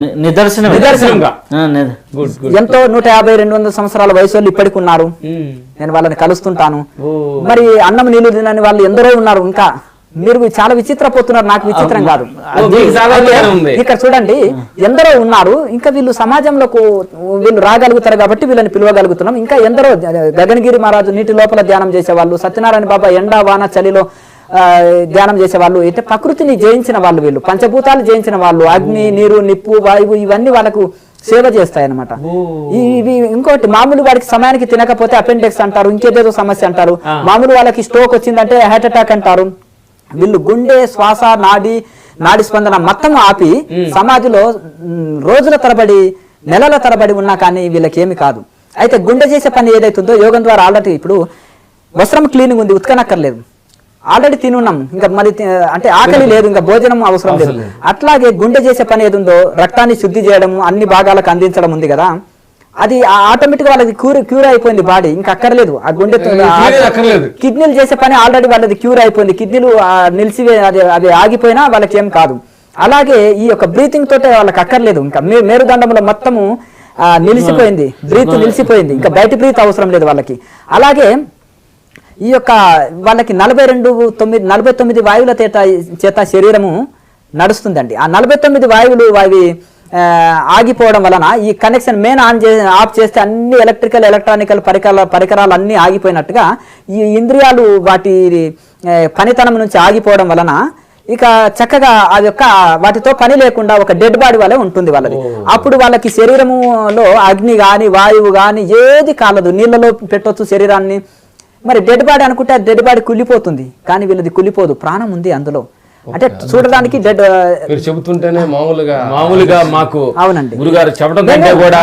నిదర్శనంగా ఎంతో 150-200 సంవత్సరాల వయసు వాళ్ళు ఇప్పటికి ఉన్నారు. నేను వాళ్ళని కలుస్తుంటాను. మరి అన్నం నీళ్లు తినని వాళ్ళు ఎందరో ఉన్నారు. ఇంకా మీరు చాలా విచిత్రపోతున్నారు, నాకు విచిత్రం కాదు. ఇక్కడ చూడండి, ఎందరో ఉన్నారు. ఇంకా వీళ్ళు సమాజంలోకి వీళ్ళు రాగలుగుతారు కాబట్టి వీళ్ళని పిలవగలుగుతున్నాం. ఇంకా ఎందరో గగనగిరి మహారాజు నీటి లోపల ధ్యానం చేసేవాళ్ళు, సత్యనారాయణ బాబా ఎండా వాన చలిలో ధ్యానం చేసేవాళ్ళు. అయితే ప్రకృతిని జయించిన వాళ్ళు, వీళ్ళు పంచభూతాలు జయించిన వాళ్ళు. అగ్ని, నీరు, నిప్పు, వాయువు ఇవన్నీ వాళ్ళకు సేవ చేస్తాయి అన్నమాట. ఇవి ఇంకోటి, మామూలు వాడికి సమయానికి తినకపోతే అపెండిక్స్ అంటారు, ఇంకేదేదో సమస్య అంటారు. మామూలు వాళ్ళకి స్ట్రోక్ వచ్చిందంటే హార్ట్ అటాక్ అంటారు. వీళ్ళు గుండె, శ్వాస, నాడి స్పందన మొత్తం ఆపి సమాధిలో రోజుల తరబడి, నెలల తరబడి ఉన్నా కానీ వీళ్ళకి ఏమి కాదు. అయితే గుండె చేసే పని ఏదైతుందో యోగం ద్వారా ఆల్రెడీ ఇప్పుడు వస్త్రం క్లీనింగ్ ఉంది, ఉతకనక్కర్లేదు, ఆల్రెడీ తినున్నాం, ఇంకా మరి అంటే ఆకలి లేదు, ఇంకా భోజనం అవసరం లేదు. అట్లాగే గుండె చేసే పని ఏది ఉందో రక్తాన్ని శుద్ధి చేయడం, అన్ని భాగాలకు అందించడం ఉంది కదా, అది ఆటోమేటిక్ వాళ్ళకి క్యూర్ అయిపోయింది బాడీ, ఇంకా అక్కర్లేదు. ఆ గుండె కిడ్నీలు చేసే పని ఆల్రెడీ వాళ్ళది క్యూర్ అయిపోయింది. కిడ్నీలు నిలిచివే అది ఆగిపోయినా వాళ్ళకి ఏం కాదు. అలాగే ఈ యొక్క బ్రీతింగ్ తోటే వాళ్ళకి అక్కర్లేదు, ఇంకా మేరుదండంలో మొత్తము నిలిచిపోయింది, బ్రీత్ నిలిచిపోయింది, ఇంకా బయట బ్రీత్ అవసరం లేదు వాళ్ళకి. అలాగే ఈ యొక్క వాళ్ళకి 49 వాయువుల చేత శరీరము నడుస్తుందండి. ఆ 49 వాయువులు అవి ఆగిపోవడం వలన ఈ కనెక్షన్ మెయిన్ ఆఫ్ చేస్తే అన్ని ఎలక్ట్రానికల్ పరికరాలు అన్నీ ఆగిపోయినట్టుగా ఈ ఇంద్రియాలు వాటి పనితనం నుంచి ఆగిపోవడం వలన ఇక చక్కగా అది యొక్క వాటితో పని లేకుండా ఒక డెడ్ బాడీ వల్లే ఉంటుంది వాళ్ళది. అప్పుడు వాళ్ళకి శరీరములో అగ్ని గాని వాయువు గాని ఏది కాలదు, నీళ్ళలో పెట్టొచ్చు శరీరాన్ని. మరి డెడ్ బాడీ అనుకుంటే ఆ డెడ్ బాడీ కుళ్ళిపోతుంది, కానీ వీళ్ళది కుళ్ళిపోదు, ప్రాణం ఉంది అందులో. అంటే చూడడానికి డెడ్ చెబుతుంటేనే మామూలుగా మాకు అవునండి గురుగారు చెప్పడం కంటే కూడా